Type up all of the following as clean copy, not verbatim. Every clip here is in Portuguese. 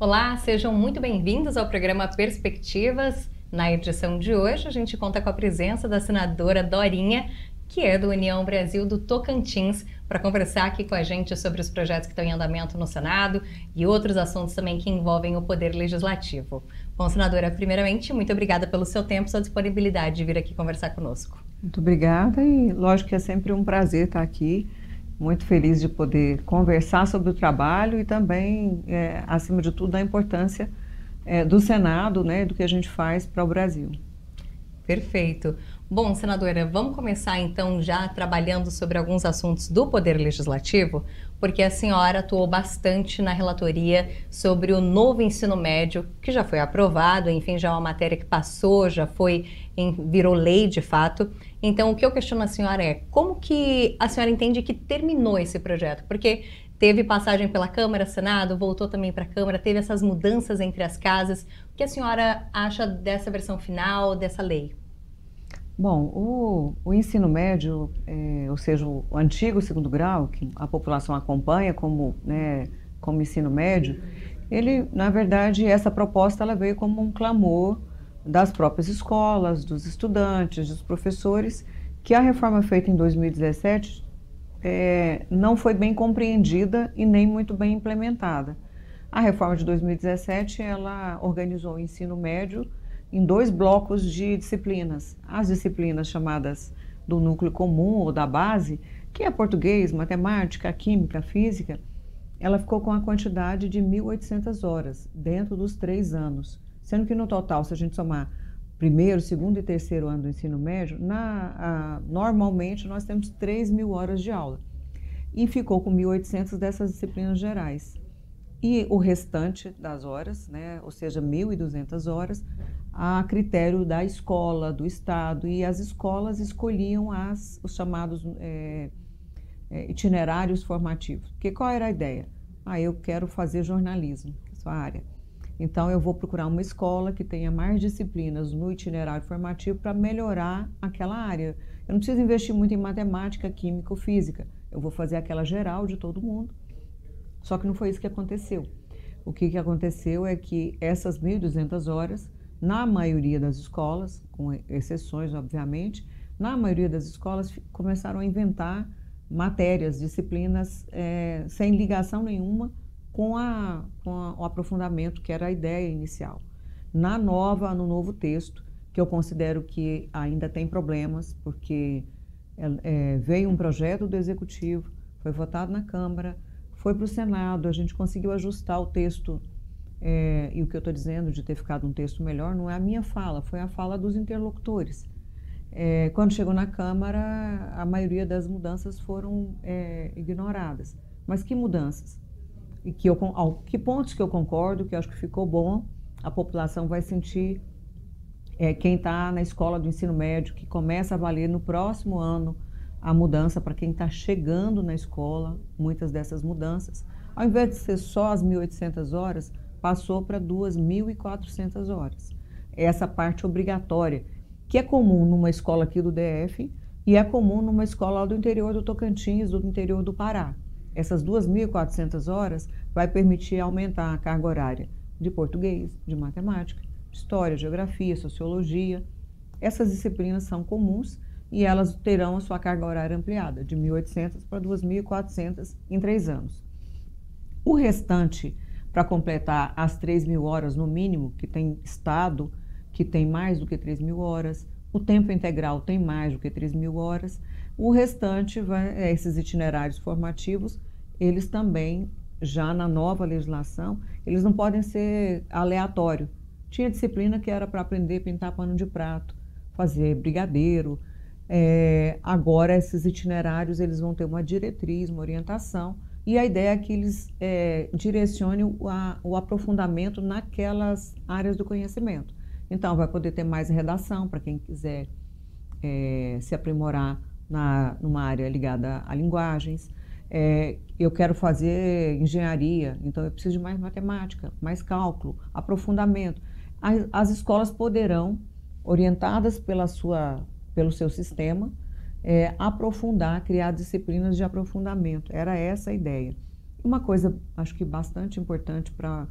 Olá, sejam muito bem-vindos ao programa Perspectivas. Na edição de hoje, a gente conta com a presença da senadora Dorinha, que é do União Brasil do Tocantins, para conversar aqui com a gente sobre os projetos que estão em andamento no Senado e outros assuntos também que envolvem o Poder Legislativo. Bom, senadora, primeiramente, muito obrigada pelo seu tempo e sua disponibilidade de vir aqui conversar conosco. Muito obrigada e lógico que é sempre um prazer estar aqui. Muito feliz de poder conversar sobre o trabalho e também, acima de tudo, a importância do Senado, né, do que a gente faz para o Brasil. Perfeito. Bom, senadora, vamos começar então já trabalhando sobre alguns assuntos do Poder Legislativo, porque a senhora atuou bastante na relatoria sobre o novo ensino médio, que já foi aprovado, enfim, já é uma matéria que passou, virou lei de fato. Então, o que eu questiono a senhora é como que a senhora entende que terminou esse projeto? Porque teve passagem pela Câmara, Senado, voltou também para a Câmara, teve essas mudanças entre as casas. O que a senhora acha dessa versão final, dessa lei? Bom, o ensino médio, ou seja, o antigo segundo grau, que a população acompanha como ensino médio, ele, na verdade, essa proposta ela veio como um clamor das próprias escolas, dos estudantes, dos professores, que a reforma feita em 2017 não foi bem compreendida e nem muito bem implementada. A reforma de 2017, ela organizou o ensino médio em 2 blocos de disciplinas. As disciplinas chamadas do núcleo comum ou da base, que é português, matemática, química, física, ela ficou com a quantidade de 1.800 horas dentro dos 3 anos. Sendo que no total, se a gente somar primeiro, segundo e terceiro ano do ensino médio, normalmente nós temos 3.000 horas de aula. E ficou com 1.800 dessas disciplinas gerais. E o restante das horas, ou seja, 1.200 horas, a critério da escola, do Estado, e as escolas escolhiam os chamados itinerários formativos. Porque qual era a ideia? Eu quero fazer jornalismo, que é a sua área. Então, eu vou procurar uma escola que tenha mais disciplinas no itinerário formativo para melhorar aquela área. Eu não preciso investir muito em matemática, química ou física. Eu vou fazer aquela geral de todo mundo. Só que não foi isso que aconteceu. O que aconteceu é que essas 1.200 horas, na maioria das escolas, com exceções, obviamente, na maioria das escolas começaram a inventar matérias, disciplinas sem ligação nenhuma com o aprofundamento, que era a ideia inicial. No novo texto, que eu considero que ainda tem problemas, porque veio um projeto do Executivo, foi votado na Câmara, foi para o Senado, a gente conseguiu ajustar o texto, e o que eu estou dizendo de ter ficado um texto melhor não é a minha fala, foi a fala dos interlocutores. Quando chegou na Câmara, a maioria das mudanças foram ignoradas. Mas que mudanças? E que pontos que eu concordo, que eu acho que ficou bom, a população vai sentir, quem está na escola do ensino médio, que começa a valer no próximo ano, a mudança para quem está chegando na escola, muitas dessas mudanças, ao invés de ser só as 1.800 horas, passou para 2.400 horas. Essa parte obrigatória, que é comum numa escola aqui do DF e é comum numa escola lá do interior do Tocantins, do interior do Pará. Essas 2.400 horas vai permitir aumentar a carga horária de português, de matemática, de história, geografia, sociologia. Essas disciplinas são comuns e elas terão a sua carga horária ampliada, de 1.800 para 2.400 em 3 anos. O restante, para completar as 3.000 horas no mínimo, que tem estado que tem mais do que 3.000 horas, o tempo integral tem mais do que 3.000 horas, o restante, esses itinerários formativos, eles também, já na nova legislação, eles não podem ser aleatórios. Tinha disciplina que era para aprender a pintar pano de prato, fazer brigadeiro. Agora, esses itinerários eles vão ter uma diretriz, uma orientação, e a ideia é que eles direcionem o aprofundamento naquelas áreas do conhecimento. Então, vai poder ter mais redação para quem quiser se aprimorar numa área ligada a linguagens. Eu quero fazer engenharia, então eu preciso de mais matemática, mais cálculo, aprofundamento. As escolas poderão, orientadas pelo seu sistema, aprofundar, criar disciplinas de aprofundamento. Era essa a ideia. Uma coisa, acho que bastante importante para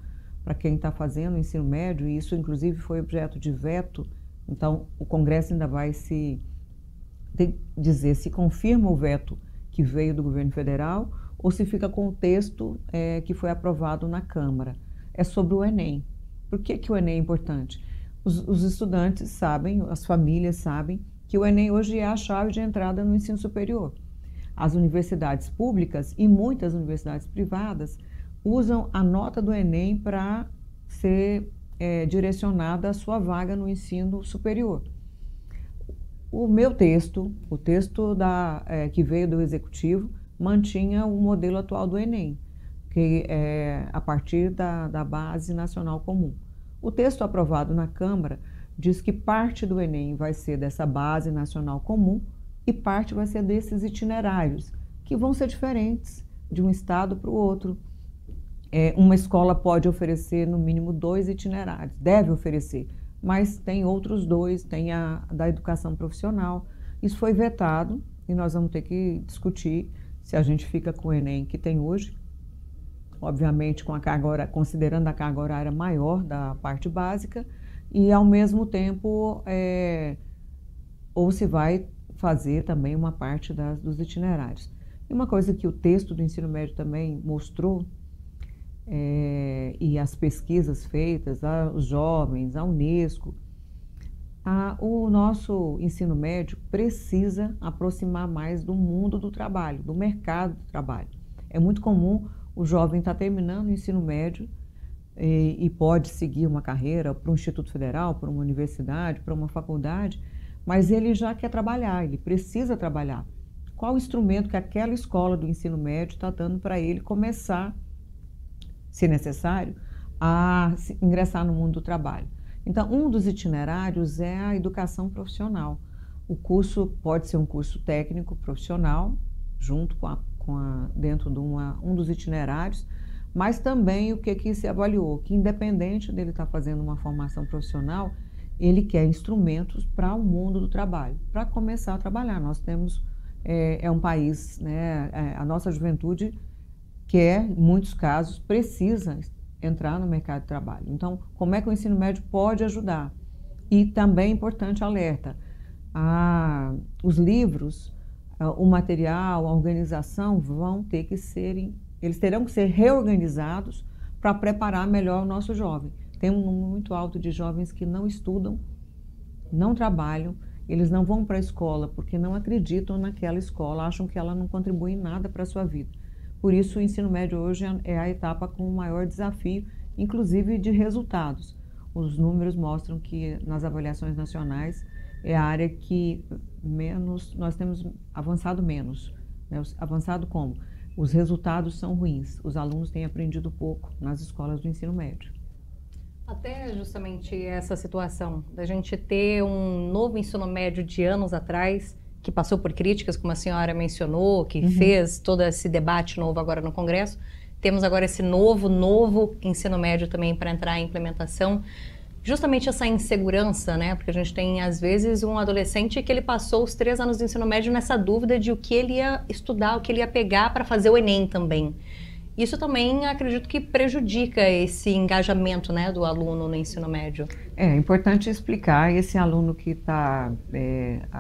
para quem está fazendo o ensino médio, e isso inclusive foi objeto de veto, então o Congresso ainda vai dizer se confirma o veto que veio do governo federal ou se fica com o texto que foi aprovado na Câmara. É sobre o Enem. Por que o Enem é importante? Os estudantes sabem, as famílias sabem, que o Enem hoje é a chave de entrada no ensino superior. As universidades públicas e muitas universidades privadas usam a nota do Enem para ser direcionada à sua vaga no ensino superior. O meu texto, o texto que veio do Executivo, mantinha o modelo atual do Enem, que é a partir da Base Nacional Comum. O texto aprovado na Câmara diz que parte do Enem vai ser dessa Base Nacional Comum e parte vai ser desses itinerários, que vão ser diferentes de um estado para o outro. Uma escola pode oferecer no mínimo 2 itinerários, deve oferecer, mas tem outros 2, tem a da educação profissional. Isso foi vetado e nós vamos ter que discutir se a gente fica com o Enem que tem hoje, obviamente com a carga considerando a carga horária maior da parte básica, e ao mesmo tempo, ou se vai fazer também uma parte dos itinerários. E uma coisa que o texto do ensino médio também mostrou, e as pesquisas feitas, os jovens, a Unesco, o nosso ensino médio precisa aproximar mais do mundo do trabalho, do mercado do trabalho. É muito comum o jovem estar terminando o ensino médio e pode seguir uma carreira para um Instituto Federal, para uma universidade, para uma faculdade, mas ele já quer trabalhar, ele precisa trabalhar. Qual o instrumento que aquela escola do ensino médio está dando para ele começar, se necessário, a ingressar no mundo do trabalho? Então, um dos itinerários é a educação profissional. O curso pode ser um curso técnico profissional, junto dentro de um dos itinerários, mas também o que se avaliou, que independente dele estar fazendo uma formação profissional, ele quer instrumentos para o mundo do trabalho, para começar a trabalhar. Nós temos, um país, né, a nossa juventude quer, em muitos casos, precisa entrar no mercado de trabalho. Então, como é que o ensino médio pode ajudar? E também, importante alerta, os livros, o material, a organização eles terão que ser reorganizados para preparar melhor o nosso jovem. Tem um número muito alto de jovens que não estudam, não trabalham, eles não vão para a escola porque não acreditam naquela escola, acham que ela não contribui em nada para a sua vida. Por isso, o ensino médio hoje é a etapa com o maior desafio, inclusive de resultados. Os números mostram que nas avaliações nacionais é a área que nós temos avançado menos. Né? Avançado como? Os resultados são ruins, os alunos têm aprendido pouco nas escolas do ensino médio. Até justamente essa situação da gente ter um novo ensino médio de anos atrás, que passou por críticas, como a senhora mencionou, que fez todo esse debate novo agora no Congresso. Temos agora esse novo ensino médio também para entrar em implementação. Justamente essa insegurança, né? Porque a gente tem, às vezes, um adolescente que ele passou os 3 anos do ensino médio nessa dúvida de o que ele ia estudar, o que ele ia pegar para fazer o Enem também. Isso também, acredito que prejudica esse engajamento, né, do aluno no ensino médio. É importante explicar, esse aluno que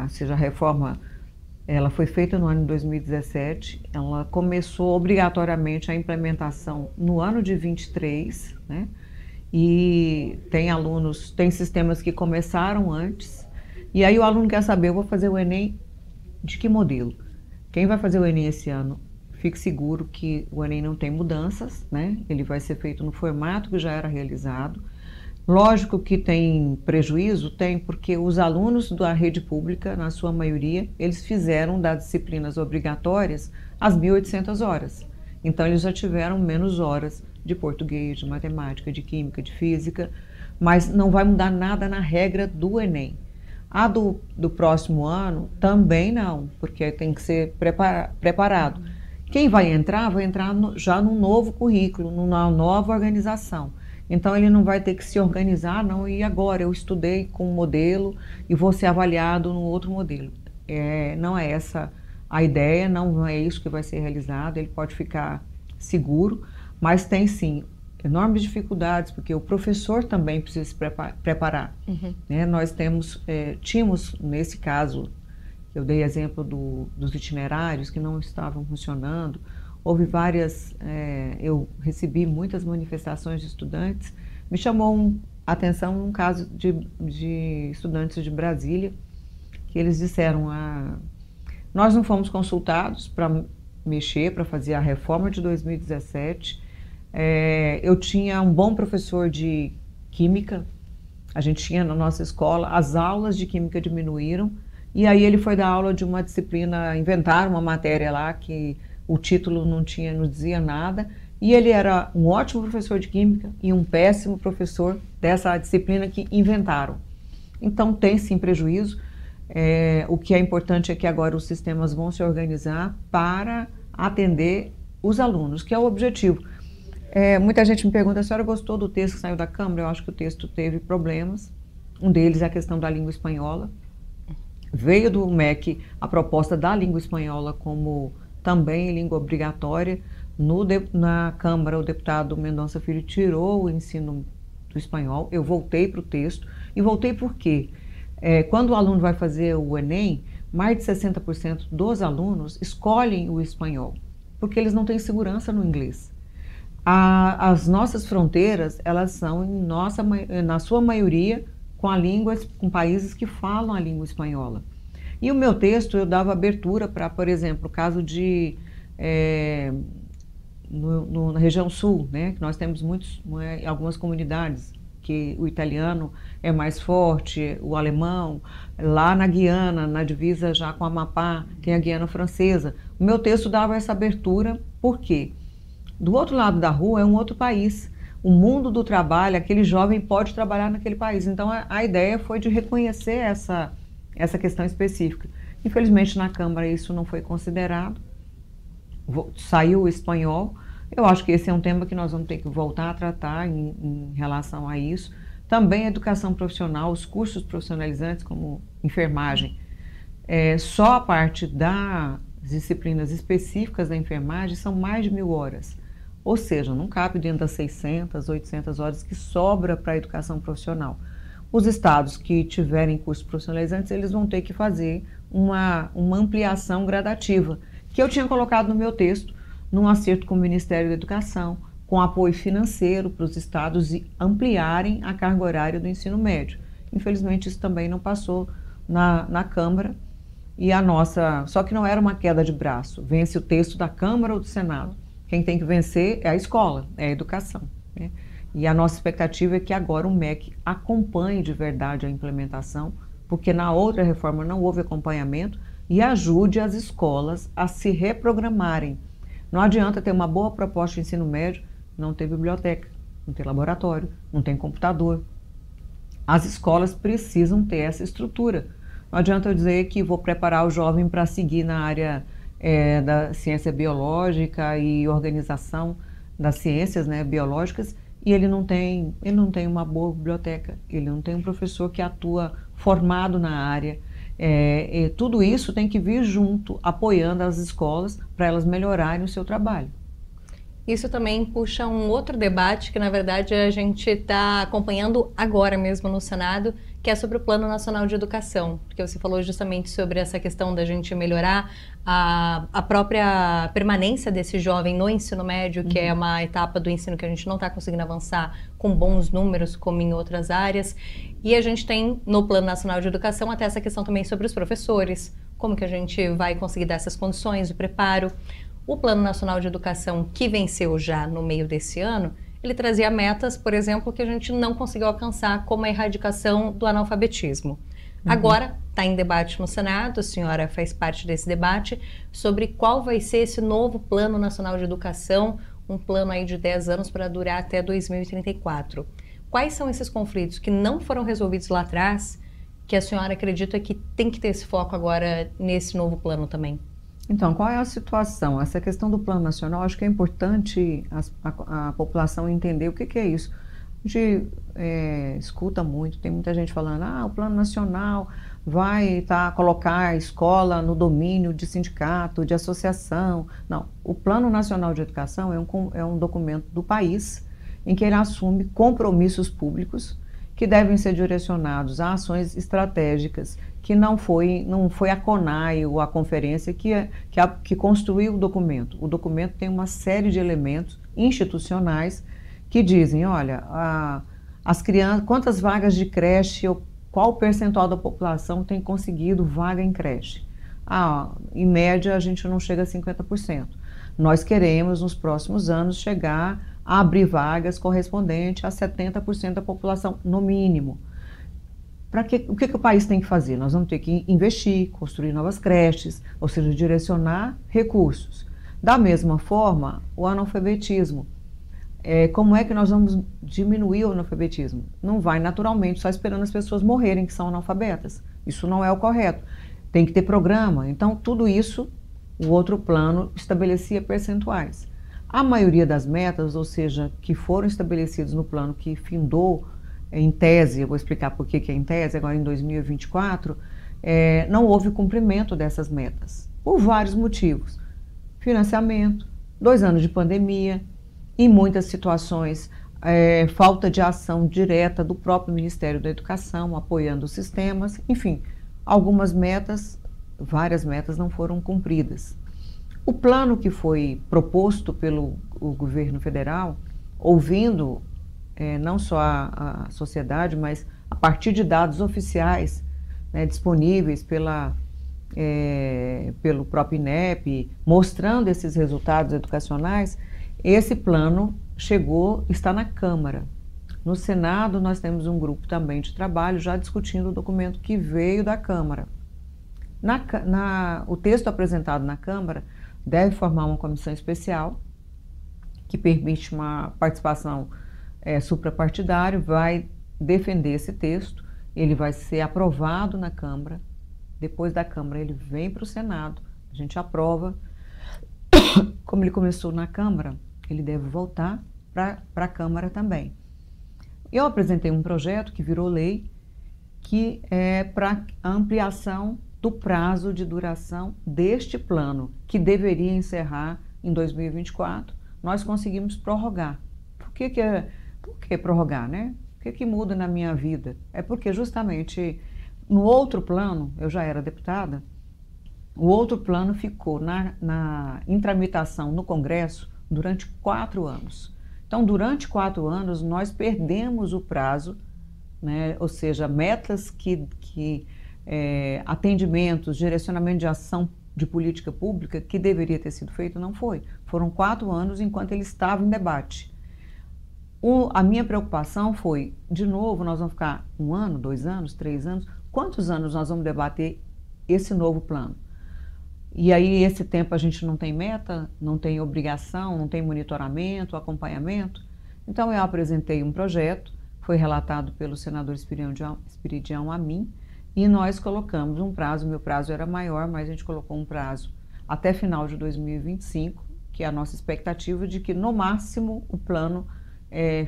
seja a reforma, ela foi feita no ano de 2017, ela começou obrigatoriamente a implementação no ano de 23, né? E tem sistemas que começaram antes, e aí o aluno quer saber, eu vou fazer o Enem de que modelo? Quem vai fazer o Enem esse ano? Fique seguro que o Enem não tem mudanças, né? Ele vai ser feito no formato que já era realizado. Lógico que tem prejuízo, tem, porque os alunos da rede pública, na sua maioria, eles fizeram das disciplinas obrigatórias as 1.800 horas. Então, eles já tiveram menos horas de português, de matemática, de química, de física, mas não vai mudar nada na regra do Enem. A do próximo ano também não, porque tem que ser preparado. Quem vai entrar já num novo currículo, numa nova organização. Então, ele não vai ter que se organizar, não, e agora eu estudei com um modelo e vou ser avaliado no outro modelo. Não é essa a ideia, não é isso que vai ser realizado, ele pode ficar seguro, mas tem sim enormes dificuldades, porque o professor também precisa se preparar. Né? Nós tínhamos, nesse caso, eu dei exemplo dos itinerários que não estavam funcionando, houve várias, eu recebi muitas manifestações de estudantes, me chamou a atenção um caso de estudantes de Brasília, que eles disseram, nós não fomos consultados para mexer, para fazer a reforma de 2017, eu tinha um bom professor de química, a gente tinha na nossa escola, as aulas de química diminuíram, e aí ele foi dar aula de uma disciplina, inventaram uma matéria lá que o título não dizia nada, e ele era um ótimo professor de química e um péssimo professor dessa disciplina que inventaram. Então tem sim prejuízo, o que é importante é que agora os sistemas vão se organizar para atender os alunos, que é o objetivo. Muita gente me pergunta, a senhora gostou do texto que saiu da Câmara? Eu acho que o texto teve problemas, um deles é a questão da língua espanhola. Veio do MEC a proposta da língua espanhola como também língua obrigatória. Na Câmara, o deputado Mendonça Filho tirou o ensino do espanhol. Eu voltei para o texto. E voltei por quê? Quando o aluno vai fazer o Enem, mais de 60% dos alunos escolhem o espanhol, porque eles não têm segurança no inglês. As nossas fronteiras, elas são, na sua maioria, com países que falam a língua espanhola. E o meu texto, eu dava abertura para, por exemplo, o caso de, na região sul, né, que nós temos algumas comunidades, que o italiano é mais forte, o alemão, lá na Guiana, na divisa já com a Amapá, tem a Guiana Francesa. O meu texto dava essa abertura, por quê? Do outro lado da rua é um outro país. O mundo do trabalho, aquele jovem pode trabalhar naquele país. Então, a ideia foi de reconhecer essa questão específica. Infelizmente, na Câmara isso não foi considerado. Saiu o espanhol. Eu acho que esse é um tema que nós vamos ter que voltar a tratar em relação a isso. Também a educação profissional, os cursos profissionalizantes, como enfermagem. Só a parte das disciplinas específicas da enfermagem são mais de 1.000 horas. Ou seja, não cabe dentro das 600, 800 horas que sobra para a educação profissional. Os estados que tiverem cursos profissionalizantes, eles vão ter que fazer uma ampliação gradativa, que eu tinha colocado no meu texto, num acerto com o Ministério da Educação, com apoio financeiro para os estados ampliarem a carga horária do ensino médio. Infelizmente, isso também não passou na Câmara, e só que não era uma queda de braço, vence o texto da Câmara ou do Senado. Quem tem que vencer é a escola, é a educação, né? E a nossa expectativa é que agora o MEC acompanhe de verdade a implementação, porque na outra reforma não houve acompanhamento, e ajude as escolas a se reprogramarem. Não adianta ter uma boa proposta de ensino médio, não ter biblioteca, não ter laboratório, não tem computador. As escolas precisam ter essa estrutura. Não adianta eu dizer que vou preparar o jovem para seguir na área da ciência biológica e organização das ciências, né, biológicas, e ele não tem uma boa biblioteca, ele não tem um professor que atua formado na área. Tudo isso tem que vir junto, apoiando as escolas para elas melhorarem o seu trabalho. Isso também puxa um outro debate que, na verdade, a gente está acompanhando agora mesmo no Senado, que é sobre o Plano Nacional de Educação, porque você falou justamente sobre essa questão da gente melhorar a própria permanência desse jovem no ensino médio, que é uma etapa do ensino que a gente não está conseguindo avançar com bons números, como em outras áreas. E a gente tem, no Plano Nacional de Educação, até essa questão também sobre os professores, como que a gente vai conseguir dar essas condições, o preparo. O Plano Nacional de Educação, que venceu já no meio desse ano, ele trazia metas, por exemplo, que a gente não conseguiu alcançar, como a erradicação do analfabetismo. Agora está em debate no Senado, a senhora faz parte desse debate, sobre qual vai ser esse novo Plano Nacional de Educação, um plano aí de 10 anos para durar até 2034. Quais são esses conflitos que não foram resolvidos lá atrás, que a senhora acredita que tem que ter esse foco agora nesse novo plano também? Então, qual é a situação? Essa questão do Plano Nacional, acho que é importante a população entender o que é isso. A gente escuta muito, tem muita gente falando, o Plano Nacional vai colocar a escola no domínio de sindicato, de associação. Não, o Plano Nacional de Educação é um documento do país, em que ele assume compromissos públicos que devem ser direcionados a ações estratégicas, que não foi a CONAI ou a conferência que construiu o documento. O documento tem uma série de elementos institucionais que dizem, olha, as crianças, quantas vagas de creche, ou qual o percentual da população tem conseguido vaga em creche. Em média, a gente não chega a 50%. Nós queremos, nos próximos anos, chegar a abrir vagas correspondentes a 70% da população, no mínimo. O que o país tem que fazer? Nós vamos ter que investir, construir novas creches, ou seja, direcionar recursos. Da mesma forma, o analfabetismo. Como é que nós vamos diminuir o analfabetismo? Não vai naturalmente só esperando as pessoas morrerem que são analfabetas. Isso não é o correto. Tem que ter programa. Então, tudo isso, o outro plano estabelecia percentuais. A maioria das metas, ou seja, que foram estabelecidas no plano que findou em tese, eu vou explicar por que é em tese, agora em 2024, não houve cumprimento dessas metas, por vários motivos. Financiamento, 2 anos de pandemia, em muitas situações, falta de ação direta do próprio Ministério da Educação, apoiando os sistemas, enfim, algumas metas, várias metas não foram cumpridas. O plano que foi proposto pelo governo federal, ouvindo não só a sociedade, mas a partir de dados oficiais, né, disponíveis pelo próprio INEP, mostrando esses resultados educacionais, esse plano está na Câmara. No Senado, nós temos um grupo também de trabalho já discutindo o documento que veio da Câmara. O texto apresentado na Câmara deve formar uma comissão especial que permite uma participação suprapartidária, vai defender esse texto, ele vai ser aprovado na Câmara, depois da Câmara ele vem para o Senado, a gente aprova. Como ele começou na Câmara, ele deve voltar para a Câmara também. Eu apresentei um projeto que virou lei, que é para a ampliação do prazo de duração deste plano, que deveria encerrar em 2024, nós conseguimos prorrogar. Por que prorrogar, né? O que muda na minha vida? É porque justamente no outro plano, eu já era deputada, o outro plano ficou em tramitação no Congresso durante 4 anos. Então, durante 4 anos, nós perdemos o prazo, né? Ou seja, metas atendimentos, direcionamento de ação de política pública que deveria ter sido feito, não foi. Foram 4 anos enquanto ele estava em debate. A minha preocupação foi, de novo, nós vamos ficar 1 ano, 2 anos, 3 anos, quantos anos nós vamos debater esse novo plano? E aí, esse tempo a gente não tem meta, não tem obrigação, não tem monitoramento, acompanhamento. Então, eu apresentei um projeto, foi relatado pelo senador Esperidião a mim, e nós colocamos um prazo, meu prazo era maior, mas a gente colocou um prazo até final de 2025, que é a nossa expectativa de que, no máximo, o plano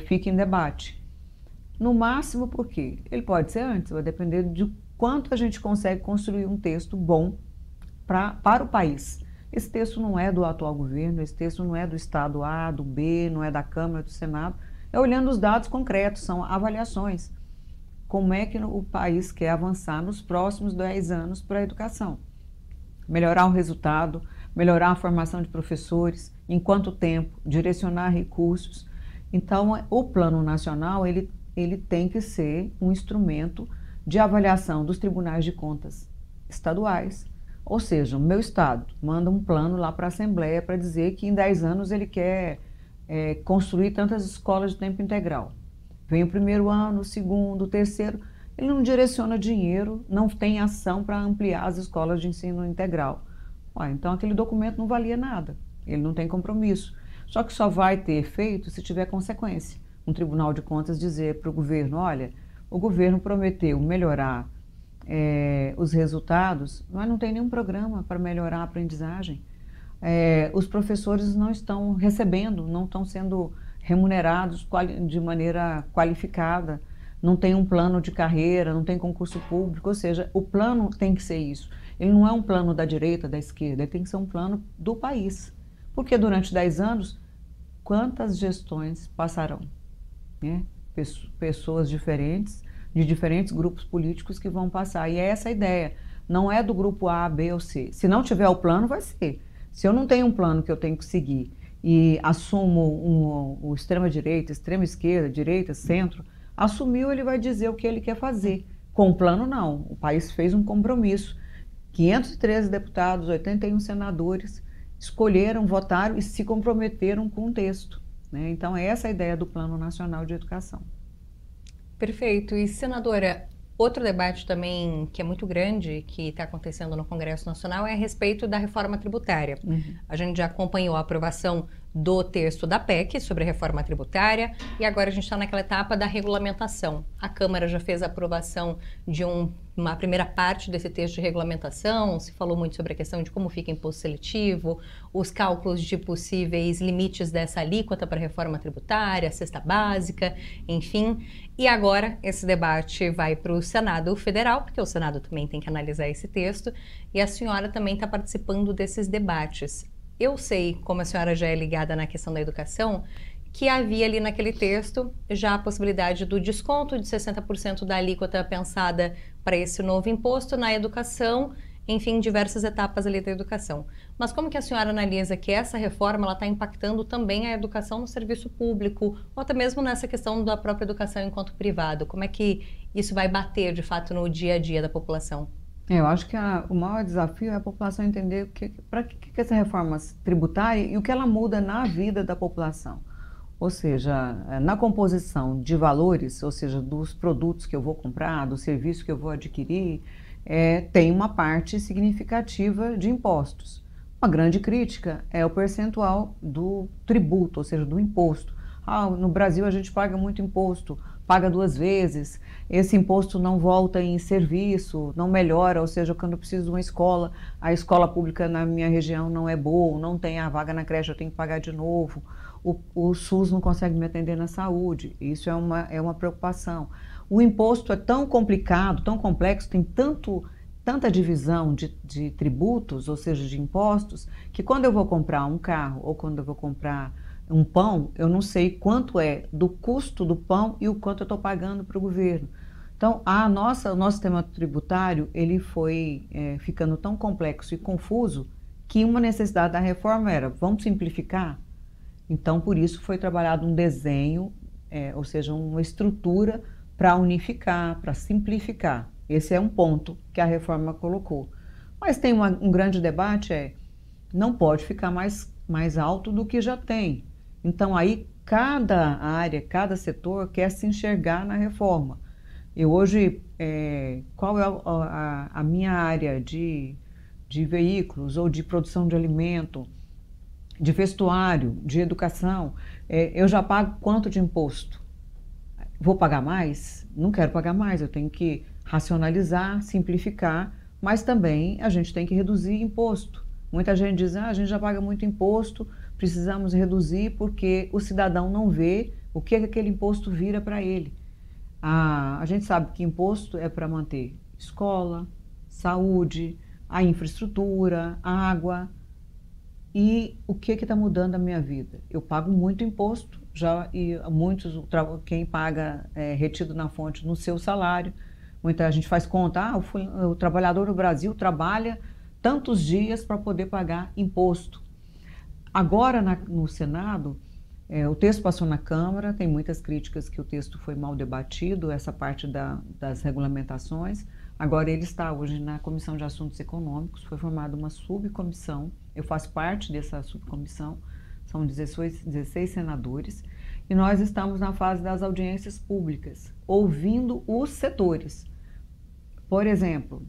fique em debate. No máximo, por quê? Ele pode ser antes, vai depender de quanto a gente consegue construir um texto bom para o país. Esse texto não é do atual governo, esse texto não é do Estado A, do B, não é da Câmara, do Senado, é olhando os dados concretos, são avaliações. Como é que o país quer avançar nos próximos 10 anos para a educação? Melhorar o resultado, melhorar a formação de professores, em quanto tempo, direcionar recursos. Então, o Plano Nacional, ele tem que ser um instrumento de avaliação dos tribunais de contas estaduais. Ou seja, o meu estado manda um plano lá para a Assembleia para dizer que em 10 anos ele quer construir tantas escolas de tempo integral. Vem o primeiro ano, o segundo, o terceiro, ele não direciona dinheiro, não tem ação para ampliar as escolas de ensino integral. Então aquele documento não valia nada, ele não tem compromisso. Só que só vai ter efeito se tiver consequência. Um Tribunal de Contas dizer para o governo, olha, o governo prometeu melhorar os resultados, mas não tem nenhum programa para melhorar a aprendizagem. Os professores não estão recebendo, não estão sendo remunerados de maneira qualificada, não tem um plano de carreira, não tem concurso público, ou seja, o plano tem que ser isso. Ele não é um plano da direita, da esquerda, ele tem que ser um plano do país. Porque durante 10 anos, quantas gestões passarão? né? Pessoas diferentes, de diferentes grupos políticos que vão passar. E é essa a ideia. Não é do grupo A, B ou C. Se não tiver o plano, vai ser. Se eu não tenho um plano que eu tenho que seguir e assumo o extrema-direita, extrema-esquerda, direita, centro, assumiu, ele vai dizer o que ele quer fazer. Com o plano, não. O país fez um compromisso. 513 deputados, 81 senadores escolheram, votaram e se comprometeram com o texto, né? Então, é essa a ideia do Plano Nacional de Educação. Perfeito. E, senadora, outro debate também que é muito grande, que está acontecendo no Congresso Nacional, é a respeito da reforma tributária. A gente já acompanhou a aprovação do texto da PEC sobre a reforma tributária e agora a gente está naquela etapa da regulamentação. A Câmara já fez a aprovação de uma primeira parte desse texto de regulamentação, se falou muito sobre a questão de como fica imposto seletivo, os cálculos de possíveis limites dessa alíquota para a reforma tributária, a cesta básica, enfim. E agora esse debate vai para o Senado Federal, porque o Senado também tem que analisar esse texto, e a senhora também está participando desses debates. Eu sei, como a senhora já é ligada na questão da educação, que havia ali naquele texto já a possibilidade do desconto de 60% da alíquota pensada para esse novo imposto na educação, enfim, diversas etapas ali da educação. Mas como que a senhora analisa que essa reforma está impactando também a educação no serviço público, ou até mesmo nessa questão da própria educação enquanto privado? Como é que isso vai bater, de fato, no dia a dia da população? Eu acho que o maior desafio é a população entender para que essa reforma tributária e o que ela muda na vida da população. Ou seja, na composição de valores, ou seja, dos produtos que eu vou comprar, do serviço que eu vou adquirir, tem uma parte significativa de impostos. Uma grande crítica é o percentual do tributo, ou seja, do imposto. No Brasil a gente paga muito imposto, paga 2 vezes, esse imposto não volta em serviço, não melhora, ou seja, quando eu preciso de uma escola, a escola pública na minha região não é boa, não tem a vaga na creche, eu tenho que pagar de novo, o SUS não consegue me atender na saúde, isso é uma preocupação. O imposto é tão complicado, tão complexo, tem tanta divisão de tributos, ou seja, de impostos, que quando eu vou comprar um carro ou quando eu vou comprar um pão, eu não sei quanto é do custo do pão e o quanto eu estou pagando para o governo. Então, o nosso sistema tributário, ele foi ficando tão complexo e confuso que uma necessidade da reforma era, vamos simplificar? Então, por isso foi trabalhado um desenho, ou seja, uma estrutura para unificar, para simplificar. Esse é um ponto que a reforma colocou. Mas tem um grande debate, não pode ficar mais alto do que já tem. Então, aí, cada área, cada setor quer se enxergar na reforma. Eu hoje, qual é a minha área de veículos ou de produção de alimento, de vestuário, de educação, eu já pago quanto de imposto? Vou pagar mais? Não quero pagar mais, eu tenho que racionalizar, simplificar, mas também a gente tem que reduzir imposto. Muita gente diz, a gente já paga muito imposto, precisamos reduzir porque o cidadão não vê o que aquele imposto vira para ele. A gente sabe que imposto é para manter escola, saúde, a infraestrutura, água. E o que está mudando a minha vida? Eu pago muito imposto, e quem paga retido na fonte no seu salário. Muita gente faz conta, o trabalhador no Brasil trabalha tantos dias para poder pagar imposto. Agora, no Senado, o texto passou na Câmara, tem muitas críticas que o texto foi mal debatido, essa parte das regulamentações. Agora ele está hoje na Comissão de Assuntos Econômicos, foi formada uma subcomissão, eu faço parte dessa subcomissão, são 16 senadores, e nós estamos na fase das audiências públicas, ouvindo os setores. Por exemplo,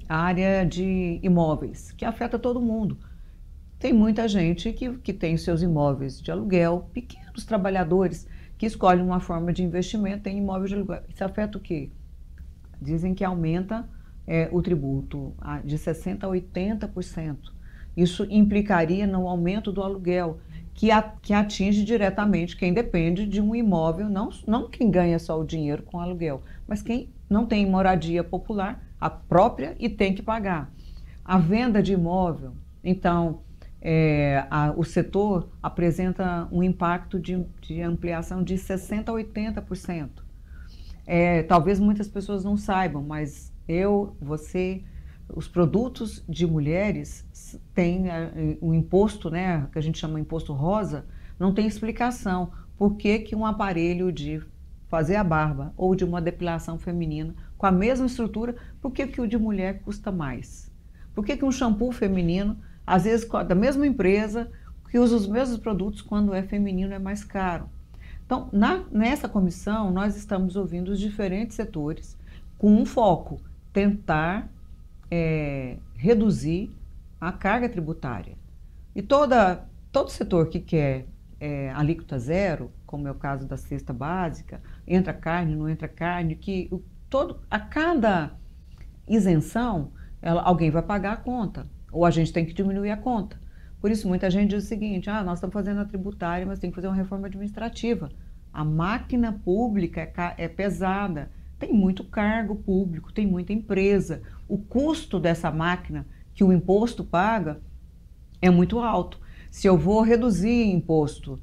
a área de imóveis, que afeta todo mundo. Tem muita gente que tem seus imóveis de aluguel, pequenos trabalhadores que escolhem uma forma de investimento, tem imóveis de aluguel. Isso afeta o quê? Dizem que aumenta o tributo de 60% a 80%. Isso implicaria no aumento do aluguel, que atinge diretamente quem depende de um imóvel, não quem ganha só o dinheiro com aluguel, mas quem não tem moradia popular, a própria, e tem que pagar. A venda de imóvel, então, o setor apresenta um impacto de ampliação de 60% a 80%. Talvez muitas pessoas não saibam, mas você, os produtos de mulheres têm o imposto, né, que a gente chama imposto rosa, não tem explicação por que um aparelho de fazer a barba ou de uma depilação feminina com a mesma estrutura, por que o de mulher custa mais? Por que um shampoo feminino, às vezes da mesma empresa, que usa os mesmos produtos, quando é feminino é mais caro? Então, nessa comissão, nós estamos ouvindo os diferentes setores com um foco, tentar reduzir a carga tributária. E todo setor que quer alíquota zero, como é o caso da cesta básica, entra carne, não entra carne, a cada isenção, alguém vai pagar a conta, ou a gente tem que diminuir a conta. Por isso, muita gente diz o seguinte: nós estamos fazendo a tributária, mas tem que fazer uma reforma administrativa. A máquina pública é pesada, tem muito cargo público, tem muita empresa. O custo dessa máquina que o imposto paga é muito alto. Se eu vou reduzir imposto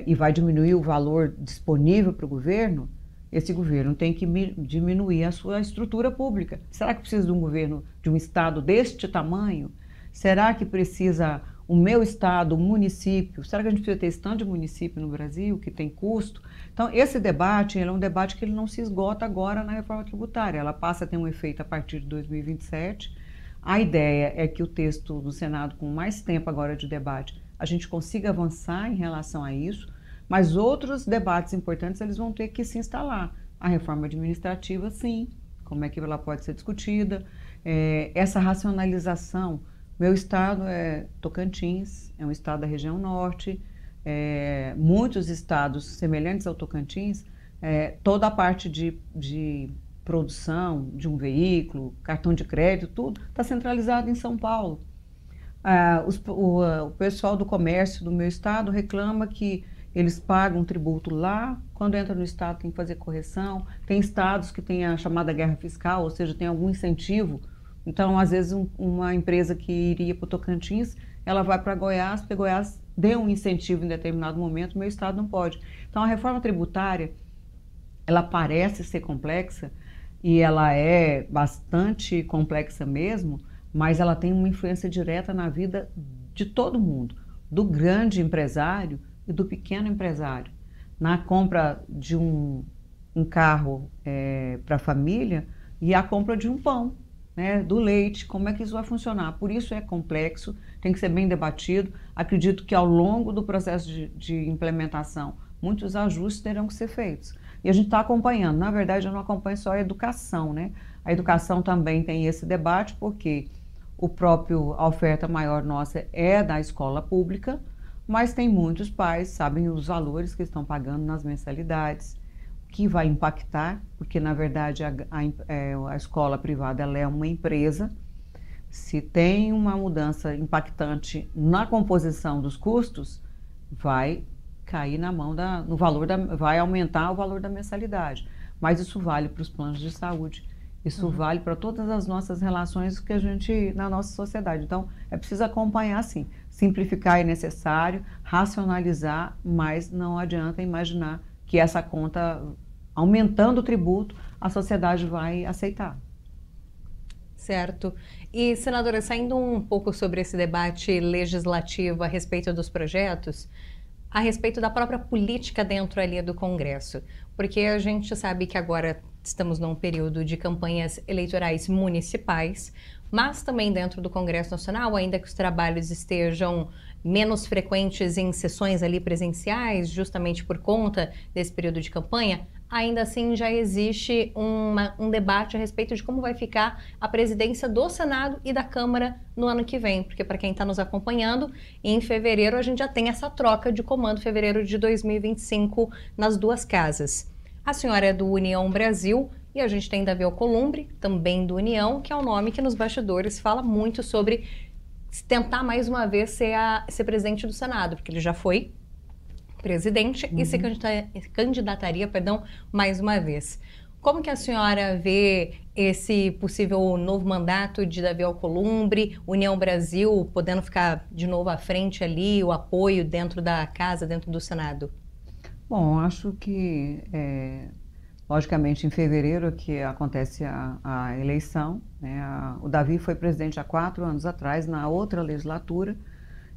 e vai diminuir o valor disponível para o governo, esse governo tem que diminuir a sua estrutura pública. Será que precisa de um governo, de um estado deste tamanho? Será que precisa o meu estado, o município? Será que a gente precisa ter esse tanto de município no Brasil, que tem custo? Então, esse debate é um debate que ele não se esgota agora na reforma tributária. Ela passa a ter um efeito a partir de 2027. A ideia é que o texto do Senado, com mais tempo agora de debate, a gente consiga avançar em relação a isso, mas outros debates importantes eles vão ter que se instalar. A reforma administrativa, sim, como é que ela pode ser discutida, essa racionalização. Meu estado é Tocantins, é um estado da região norte, muitos estados semelhantes ao Tocantins, toda a parte de produção de um veículo, cartão de crédito, tudo está centralizado em São Paulo. O pessoal do comércio do meu estado reclama que eles pagam tributo lá, quando entra no estado tem que fazer correção. Tem estados que têm a chamada guerra fiscal, ou seja, tem algum incentivo. Então, às vezes, uma empresa que iria para o Tocantins, ela vai para Goiás, porque Goiás deu um incentivo em determinado momento, meu estado não pode. Então, a reforma tributária, ela parece ser complexa, e ela é bastante complexa mesmo, mas ela tem uma influência direta na vida de todo mundo, do grande empresário e do pequeno empresário. Na compra de um carro para a família e a compra de um pão, né, do leite, como é que isso vai funcionar? Por isso é complexo, tem que ser bem debatido. Acredito que ao longo do processo de implementação, muitos ajustes terão que ser feitos. E a gente está acompanhando. Na verdade, eu não acompanho só a educação, né? A educação também tem esse debate, porque a oferta maior nossa é da escola pública, mas tem muitos pais, sabem os valores que estão pagando nas mensalidades, que vai impactar, porque na verdade a escola privada ela é uma empresa. Se tem uma mudança impactante na composição dos custos, vai cair na mão vai aumentar o valor da mensalidade. Mas isso vale para os planos de saúde, isso vale para todas as nossas relações que a gente, na nossa sociedade. Então, é preciso acompanhar, sim. Simplificar é necessário, racionalizar, mas não adianta imaginar que essa conta, aumentando o tributo, a sociedade vai aceitar. Certo. E, senadora, saindo um pouco sobre esse debate legislativo a respeito dos projetos, a respeito da própria política dentro ali do Congresso, porque a gente sabe que agora estamos num período de campanhas eleitorais municipais, mas também dentro do Congresso Nacional, ainda que os trabalhos estejam menos frequentes em sessões ali presenciais, justamente por conta desse período de campanha, ainda assim já existe um debate a respeito de como vai ficar a presidência do Senado e da Câmara no ano que vem, porque para quem está nos acompanhando, em fevereiro a gente já tem essa troca de comando, fevereiro de 2025, nas duas casas. A senhora é do União Brasil e a gente tem Davi Alcolumbre, também do União, que é um nome que nos bastidores fala muito sobre tentar mais uma vez ser presidente do Senado, porque ele já foi presidente e se candidataria, mais uma vez. Como que a senhora vê esse possível novo mandato de Davi Alcolumbre, União Brasil podendo ficar de novo à frente ali, o apoio dentro da casa, dentro do Senado? Bom, acho que, logicamente, em fevereiro que acontece a eleição, né? O Davi foi presidente há 4 anos atrás, na outra legislatura,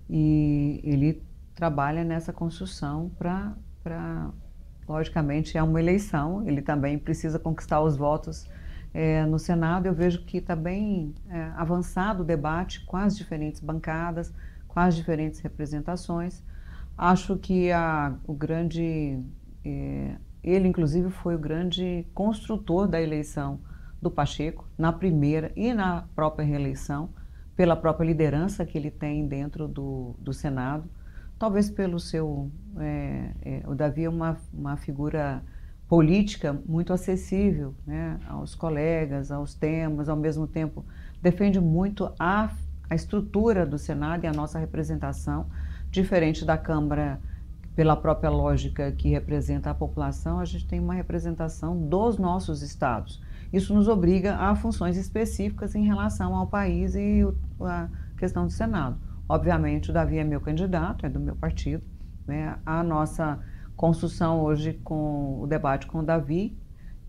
e ele trabalha nessa construção logicamente, é uma eleição, ele também precisa conquistar os votos no Senado. Eu vejo que está bem avançado o debate com as diferentes bancadas, com as diferentes representações. Acho que ele inclusive foi o grande construtor da eleição do Pacheco, na primeira e na própria reeleição, pela própria liderança que ele tem dentro do Senado. Talvez pelo seu... o Davi é uma figura política muito acessível, né, aos colegas, aos temas, ao mesmo tempo defende muito a estrutura do Senado e a nossa representação, diferente da Câmara, pela própria lógica que representa a população. A gente tem uma representação dos nossos estados. Isso nos obriga a funções específicas em relação ao país e a questão do Senado. Obviamente, o Davi é meu candidato, é do meu partido, né? A nossa construção hoje com o debate com o Davi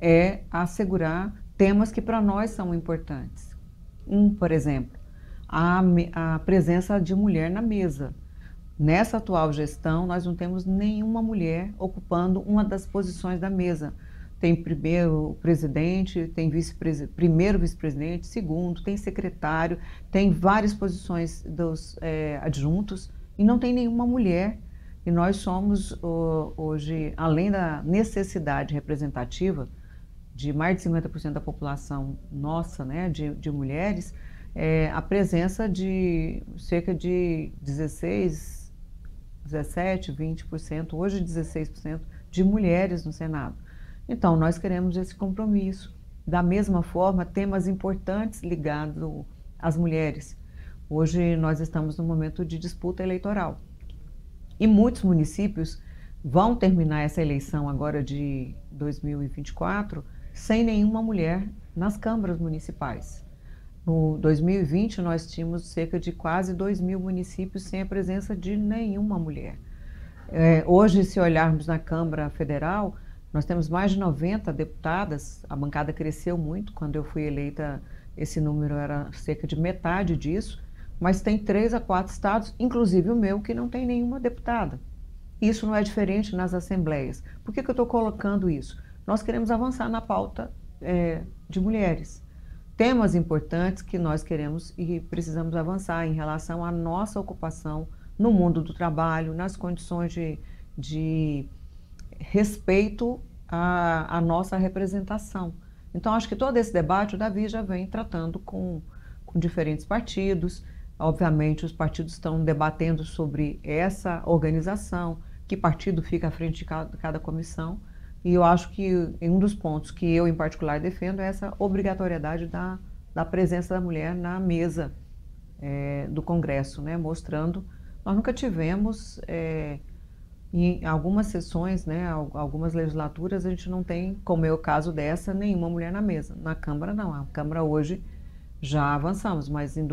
é assegurar temas que para nós são importantes. Por exemplo, a presença de mulher na mesa. Nessa atual gestão, nós não temos nenhuma mulher ocupando uma das posições da mesa. Tem primeiro presidente, tem primeiro vice-presidente, segundo, tem secretário, tem várias posições dos adjuntos e não tem nenhuma mulher. E nós somos hoje, além da necessidade representativa de mais de 50% da população nossa, né, de mulheres, a presença de cerca de 16, 17, 20%, hoje 16% de mulheres no Senado. Então, nós queremos esse compromisso. Da mesma forma, temas importantes ligados às mulheres. Hoje nós estamos num momento de disputa eleitoral. E muitos municípios vão terminar essa eleição agora de 2024 sem nenhuma mulher nas câmaras municipais. No 2020, nós tínhamos cerca de quase 2.000 municípios sem a presença de nenhuma mulher. Hoje, se olharmos na Câmara Federal, nós temos mais de 90 deputadas, a bancada cresceu muito. Quando eu fui eleita, esse número era cerca de metade disso, mas tem 3 a 4 estados, inclusive o meu, que não tem nenhuma deputada. Isso não é diferente nas assembleias. Por que eu estou colocando isso? Nós queremos avançar na pauta de mulheres. Temas importantes que nós queremos e precisamos avançar em relação à nossa ocupação no mundo do trabalho, nas condições de respeito à nossa representação. Então, acho que todo esse debate o Davi já vem tratando com diferentes partidos. Obviamente, os partidos estão debatendo sobre essa organização, que partido fica à frente de cada comissão. E eu acho que um dos pontos que eu, em particular, defendo é essa obrigatoriedade da presença da mulher na mesa do Congresso, né? Mostrando, nós nunca tivemos... em algumas sessões, né, algumas legislaturas, a gente não tem, como é o caso dessa, nenhuma mulher na mesa. Na Câmara, não. A Câmara hoje já avançamos, mas em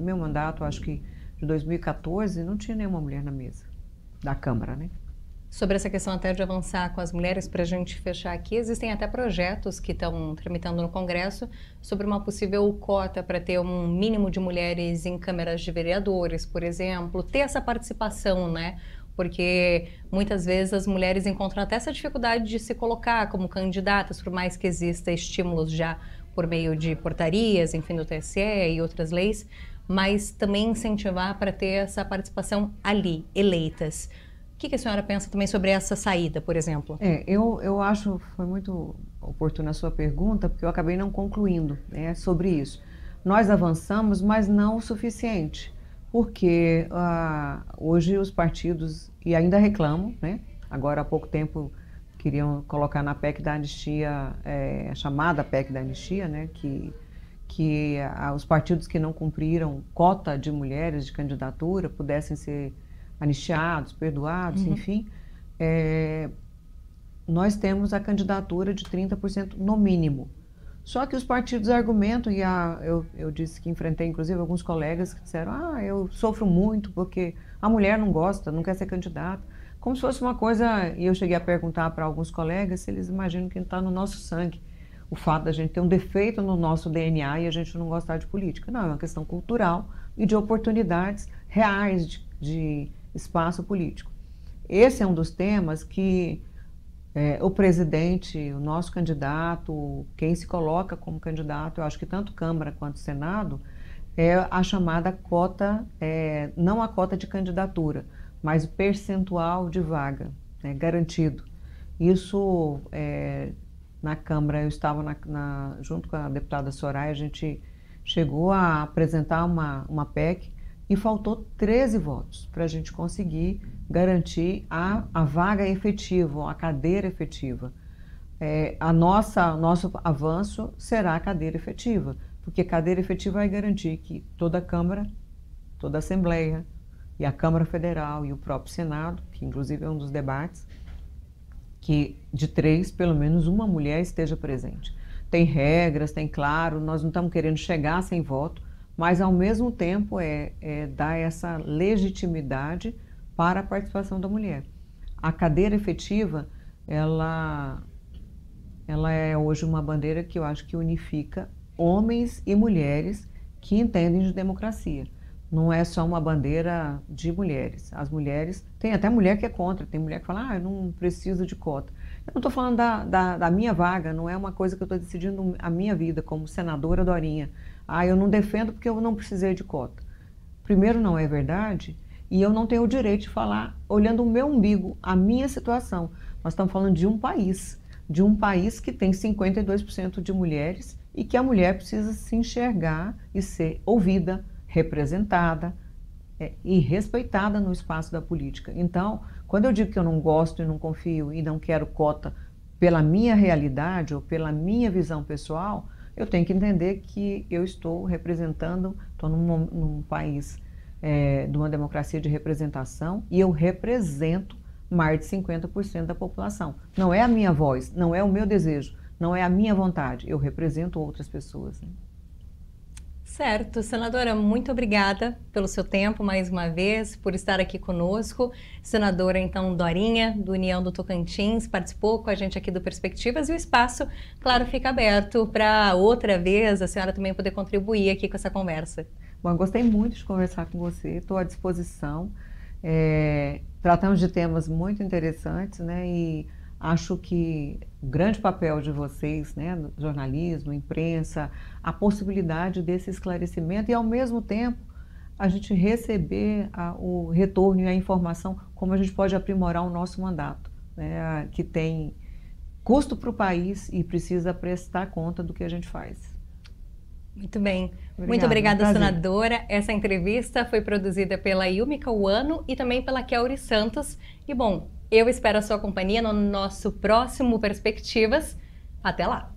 meu mandato, acho que de 2014, não tinha nenhuma mulher na mesa da Câmara, né? Sobre essa questão até de avançar com as mulheres, para a gente fechar aqui, existem até projetos que estão tramitando no Congresso sobre uma possível cota para ter um mínimo de mulheres em câmaras de vereadores, por exemplo, ter essa participação, né? Porque muitas vezes as mulheres encontram até essa dificuldade de se colocar como candidatas, por mais que exista estímulos já por meio de portarias, enfim, do TSE e outras leis, mas também incentivar para ter essa participação ali, eleitas. O que a senhora pensa também sobre essa saída, por exemplo? Eu acho, foi muito oportuna a sua pergunta, porque eu acabei não concluindo, né, sobre isso. Nós avançamos, mas não o suficiente, porque hoje os partidos, e ainda reclamam, né, agora há pouco tempo queriam colocar na PEC da anistia, a chamada PEC da anistia, né, que os partidos que não cumpriram cota de mulheres de candidatura pudessem ser anistiados, perdoados, enfim. nós temos a candidatura de 30% no mínimo. Só que os partidos argumentam, e eu disse que enfrentei inclusive alguns colegas que disseram, eu sofro muito porque a mulher não gosta, não quer ser candidata. Como se fosse uma coisa, e eu cheguei a perguntar para alguns colegas se eles imaginam que está no nosso sangue. O fato da gente ter um defeito no nosso DNA e a gente não gostar de política. Não, é uma questão cultural e de oportunidades reais de espaço político. Esse é um dos temas que o presidente, o nosso candidato, quem se coloca como candidato, eu acho que tanto Câmara quanto Senado, é a chamada cota, não a cota de candidatura, mas o percentual de vaga, garantido. Isso, na Câmara, eu estava junto com a deputada Soraya, a gente chegou a apresentar uma PEC e faltou 13 votos para a gente conseguir garantir a vaga efetiva, a cadeira efetiva. Nosso avanço será a cadeira efetiva, porque cadeira efetiva vai garantir que toda a Câmara, toda a Assembleia, e a Câmara Federal e o próprio Senado, que inclusive é um dos debates, que de 3, pelo menos uma mulher esteja presente. Tem regras, tem claro, nós não estamos querendo chegar sem voto, mas ao mesmo tempo dar essa legitimidade para a participação da mulher. A cadeira efetiva, ela é hoje uma bandeira que eu acho que unifica homens e mulheres que entendem de democracia. Não é só uma bandeira de mulheres. As mulheres, tem até mulher que é contra, tem mulher que fala, eu não preciso de cota. Eu não estou falando da minha vaga, não é uma coisa que eu estou decidindo a minha vida como senadora Dorinha. Eu não defendo porque eu não precisei de cota. Primeiro, não é verdade, e eu não tenho o direito de falar olhando o meu umbigo, a minha situação. Nós estamos falando de um país que tem 52% de mulheres e que a mulher precisa se enxergar e ser ouvida, representada e respeitada no espaço da política. Então, quando eu digo que eu não gosto e não confio e não quero cota pela minha realidade ou pela minha visão pessoal, eu tenho que entender que eu estou representando, estou num país de uma democracia de representação e eu represento mais de 50% da população. Não é a minha voz, não é o meu desejo, não é a minha vontade, eu represento outras pessoas, né? Certo. Senadora, muito obrigada pelo seu tempo mais uma vez, por estar aqui conosco. Senadora, então, Dorinha, do União do Tocantins, participou com a gente aqui do Perspectivas e o espaço, claro, fica aberto para outra vez a senhora também poder contribuir aqui com essa conversa. Bom, eu gostei muito de conversar com você, estou à disposição. Tratamos de temas muito interessantes, né? E acho que o grande papel de vocês, né, no jornalismo, imprensa, a possibilidade desse esclarecimento e, ao mesmo tempo, a gente receber o retorno e a informação, como a gente pode aprimorar o nosso mandato, né, que tem custo para o país e precisa prestar conta do que a gente faz. Muito bem. Muito obrigada, senadora. Essa entrevista foi produzida pela Yumi Cauano e também pela Kelly Santos. E, bom, eu espero a sua companhia no nosso próximo Perspectivas. Até lá!